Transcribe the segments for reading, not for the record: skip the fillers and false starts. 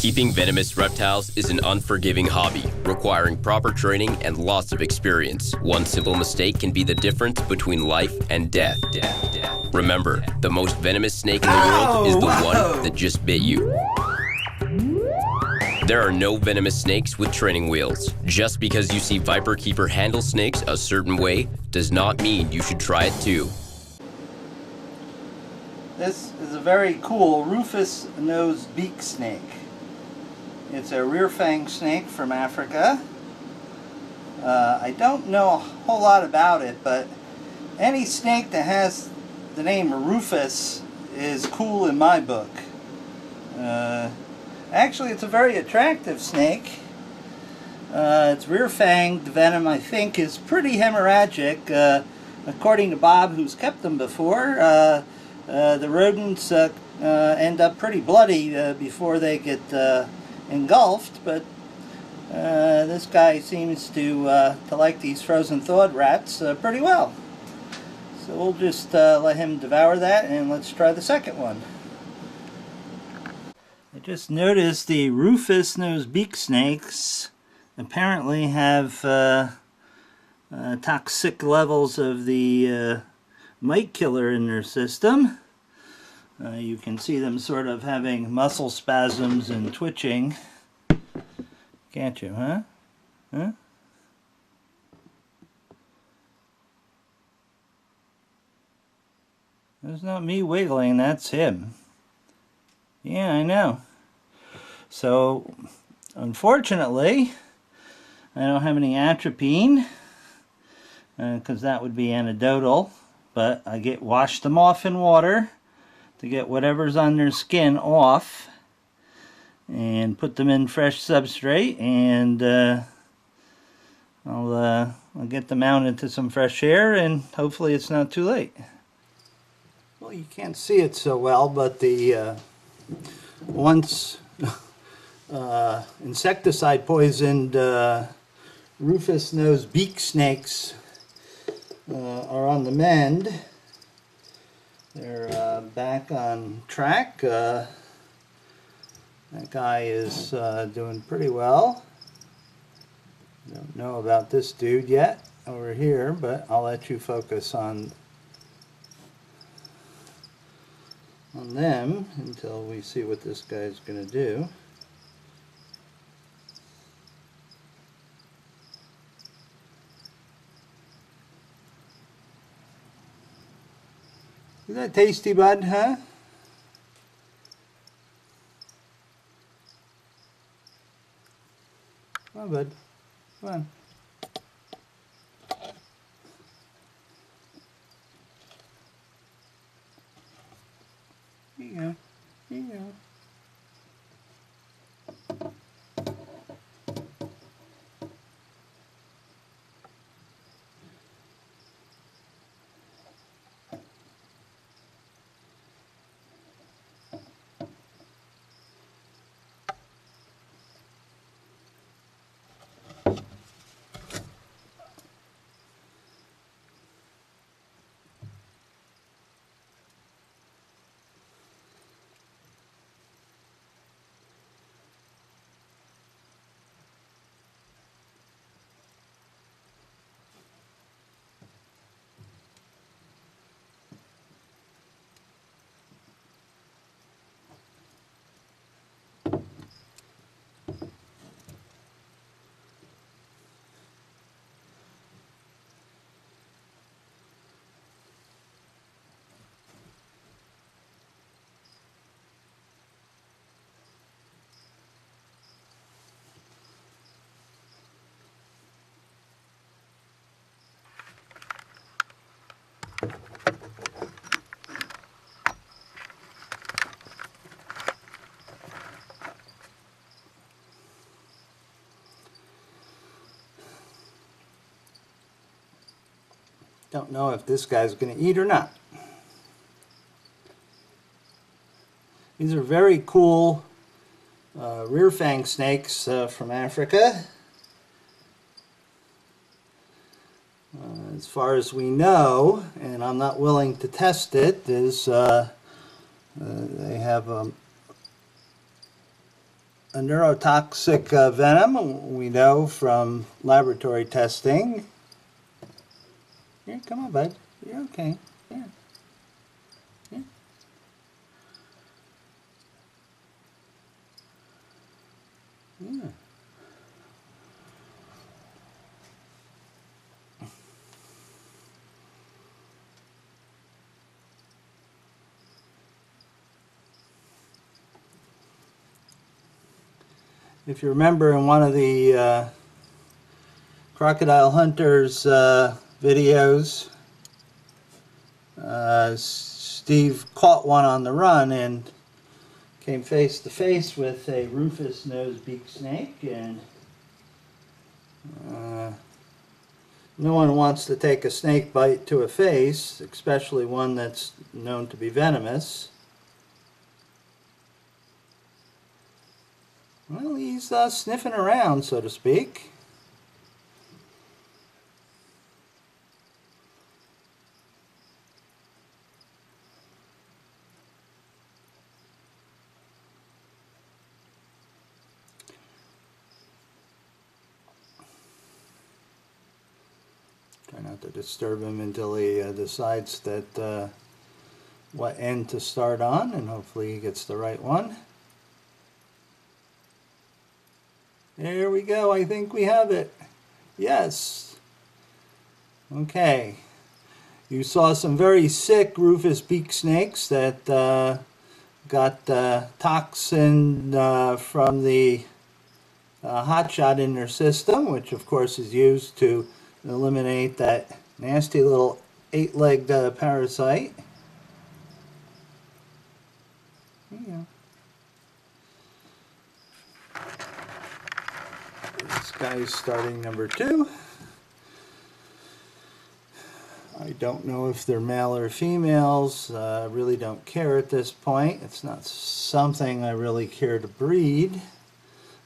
Keeping venomous reptiles is an unforgiving hobby, requiring proper training and lots of experience. One simple mistake can be the difference between life and death. Remember, the most venomous snake in the world is the one that just bit you. There are no venomous snakes with training wheels. Just because you see viperkeeper handle snakes a certain way does not mean you should try it too. This is a very cool Rufous nose beak snake. It's a rear fang snake from Africa. I don't know a whole lot about it, but any snake that has the name Rufus is cool in my book. Actually, it's a very attractive snake. Its rear fanged venom, I think, is pretty hemorrhagic. According to Bob, who's kept them before, the rodents end up pretty bloody before they get engulfed, but this guy seems to like these frozen thawed rats pretty well. So we'll just let him devour that, and let's try the second one. I just noticed the Rufous nose beak snakes apparently have toxic levels of the mite killer in their system. You can see them sort of having muscle spasms and twitching. Can't you, huh? Huh? That's not me wiggling, that's him. Yeah, I know. So, unfortunately, I don't have any atropine, because that would be antidotal, but I wash them off in water to get whatever's on their skin off, and put them in fresh substrate, and I'll get them out into some fresh air, and hopefully it's not too late. Well, you can't see it so well, but the once insecticide poisoned Rufous nose beak snakes are on the mend. They're back on track. That guy is doing pretty well. Don't know about this dude yet over here, but I'll let you focus on them until we see what this guy's going to do. Is that tasty, bud, huh? Come on, bud. Come on. Here you go. Here you go. Don't know if this guy's going to eat or not. These are very cool rear fang snakes from Africa. As far as we know, and I'm not willing to test it, is they have a neurotoxic venom, we know from laboratory testing. Here, come on, bud. You're okay. Here. Here. Yeah. If you remember in one of the Crocodile Hunters videos, Steve caught one on the run and came face to face with a Rufous nose beak snake, and no one wants to take a snake bite to a face, especially one that's known to be venomous. Well, he's sniffing around, so to speak. Try not to disturb him until he decides that what end to start on, and hopefully he gets the right one. There we go. I think we have it. Yes. Okay. You saw some very sick Rufous beak snakes that got toxin from the hot shot in their system, which of course is used to eliminate that nasty little 8-legged parasite. There you go. This guy's starting number 2. I don't know if they're male or females. I really don't care at this point. It's not something I really care to breed.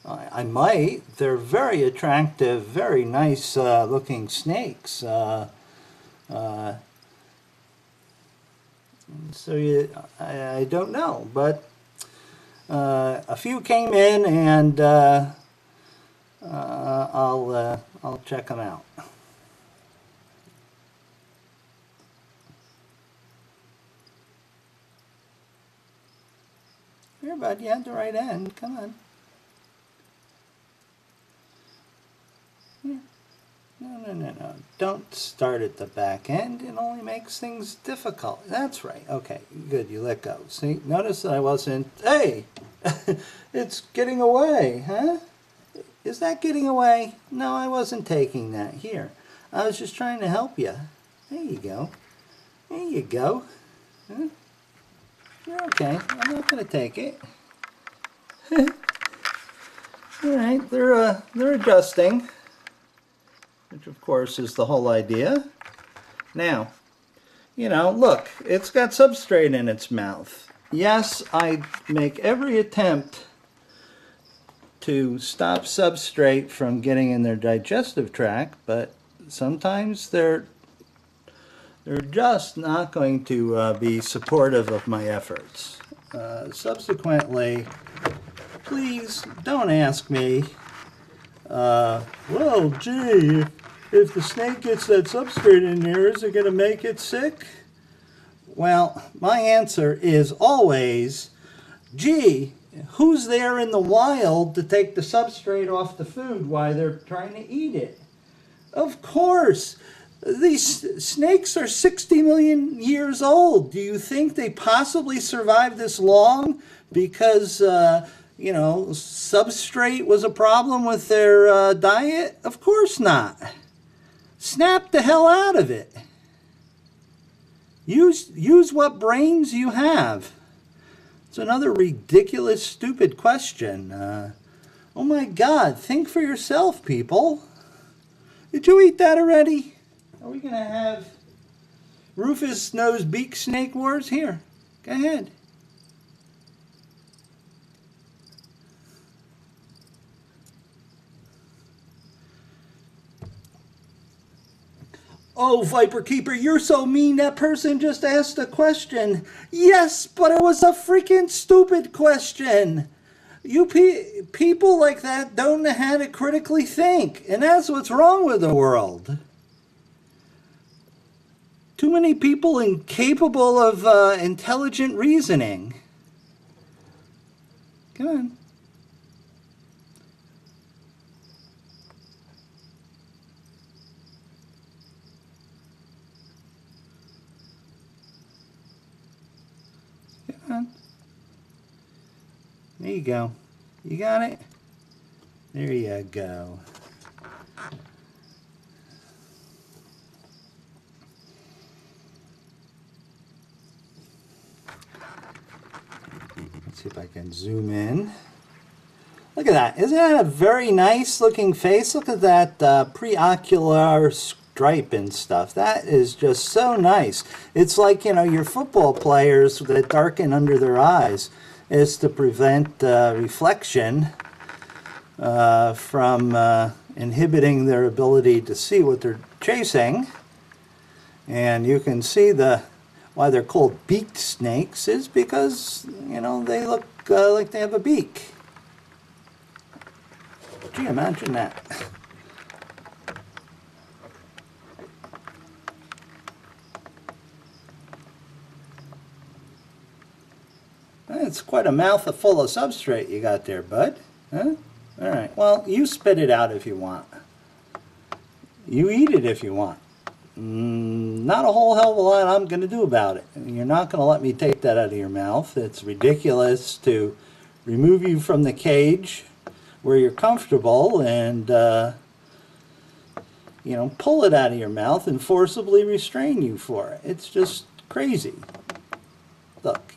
I might. They're very attractive, very nice looking snakes. So I don't know, but a few came in, and I'll check them out. Here, bud, you had the right end. Come on. Here. No. Don't start at the back end. It only makes things difficult. That's right. Okay, good. You let go. See, notice that I wasn't... Hey! It's getting away, huh? Is that getting away? No, I wasn't taking that. Here. I was just trying to help you. There you go. There you go. Huh? You're okay. I'm not going to take it. Alright, they're adjusting, which of course is the whole idea. Now, you know, look, it's got substrate in its mouth. Yes, I make every attempt to stop substrate from getting in their digestive tract, but sometimes they're just not going to be supportive of my efforts. Subsequently, please don't ask me, well, gee, if the snake gets that substrate in there, is it going to make it sick? Well, my answer is always, gee, who's there in the wild to take the substrate off the food while they're trying to eat it? Of course. These snakes are 60 million years old. Do you think they possibly survived this long because, you know, substrate was a problem with their diet? Of course not. Snap the hell out of it. Use what brains you have. It's another ridiculous, stupid question. Oh my God, think for yourself, people. Did you eat that already? Are we going to have Rufous nose beak snake wars? Here, go ahead. Oh, Viperkeeper, you're so mean. That person just asked a question. Yes, but it was a freaking stupid question. People like that don't know how to critically think, and that's what's wrong with the world. Too many people incapable of intelligent reasoning. Come on. Come on. There you go. You got it? There you go. Let's see if I can zoom in. Look at that. Isn't that a very nice looking face? Look at that preocular stripe and stuff. That is just so nice. It's like, you know, your football players that darken under their eyes is to prevent reflection from inhibiting their ability to see what they're chasing. And you can see why they're called beaked snakes is because, you know, they look like they have a beak. Gee, imagine that. It's quite a mouthful of substrate you got there, bud. Huh? All right. Well, you spit it out if you want. You eat it if you want. Not a whole hell of a lot I'm going to do about it. You're not going to let me take that out of your mouth. It's ridiculous to remove you from the cage where you're comfortable and, you know, pull it out of your mouth and forcibly restrain you for it. It's just crazy. Look.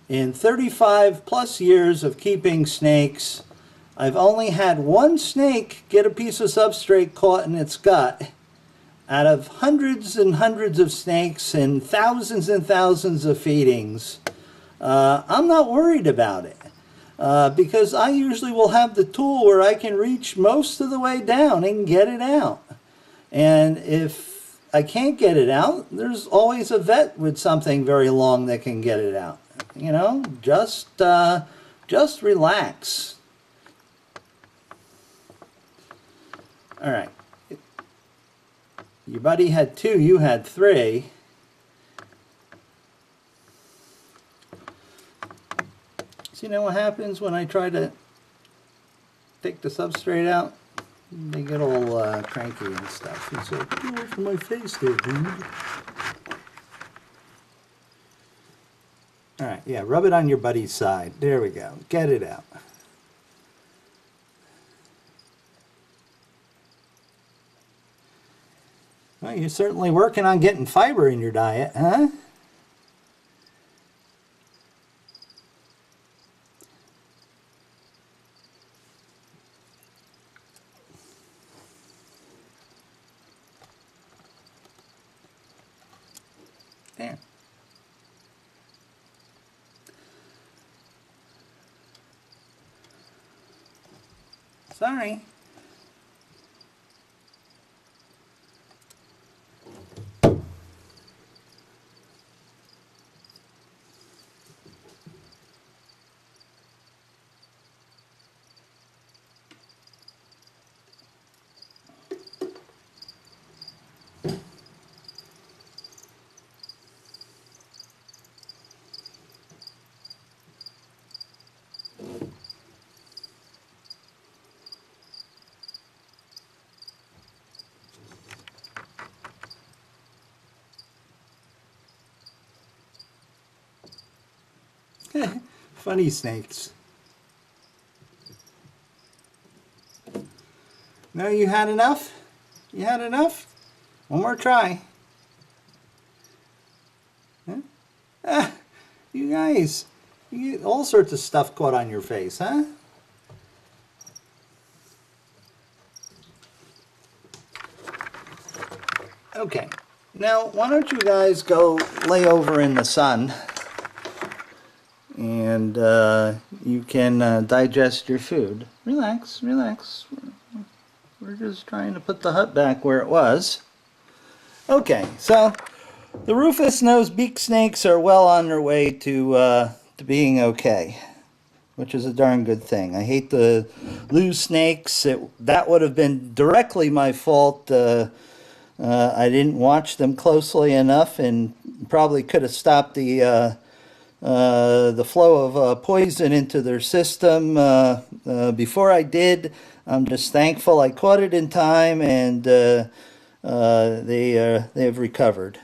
In 35 plus years of keeping snakes, I've only had one snake get a piece of substrate caught in its gut out of hundreds and hundreds of snakes and thousands of feedings. I'm not worried about it because I usually will have the tool where I can reach most of the way down and get it out. And if I can't get it out, there's always a vet with something very long that can get it out. You know, just relax. All right. Your buddy had 2, you had 3. So you know what happens when I try to take the substrate out? They get all cranky and stuff. It's like, get away from my face there, dude. All right, yeah, rub it on your buddy's side. There we go. Get it out. Well, you're certainly working on getting fiber in your diet, huh? There. Sorry. Funny snakes. No, you had enough? You had enough? One more try. Huh? Ah, you guys, you get all sorts of stuff caught on your face, huh? Okay, now why don't you guys go lay over in the sun and you can digest your food. Relax, relax. We're just trying to put the hut back where it was. Okay, so the Rufous nose beak snakes are well on their way to being okay. which is a darn good thing. I hate to lose snakes. That would have been directly my fault. I didn't watch them closely enough and probably could have stopped the flow of poison into their system before I did. I'm just thankful I caught it in time, and they have recovered.